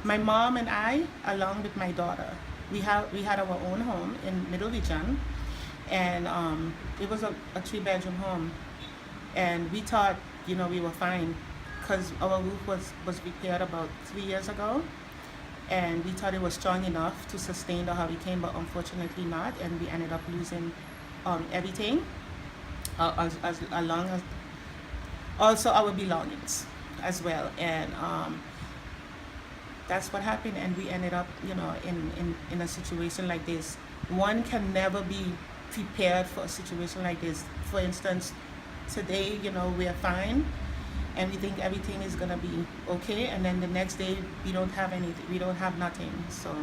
My mom and I, along with my daughter, we had our own home in Middle Region, and it was a 3 bedroom home, and we thought, we were fine, because our roof was repaired about 3 years ago, and we thought it was strong enough to sustain the hurricane, but unfortunately not, and we ended up losing everything, as along as also our belongings as well, and that's what happened, and we ended up, in a situation like this. One can never be prepared for a situation like this. For instance, today, we're fine, and we think everything is gonna be okay, and then the next day we don't have anything, we don't have nothing. So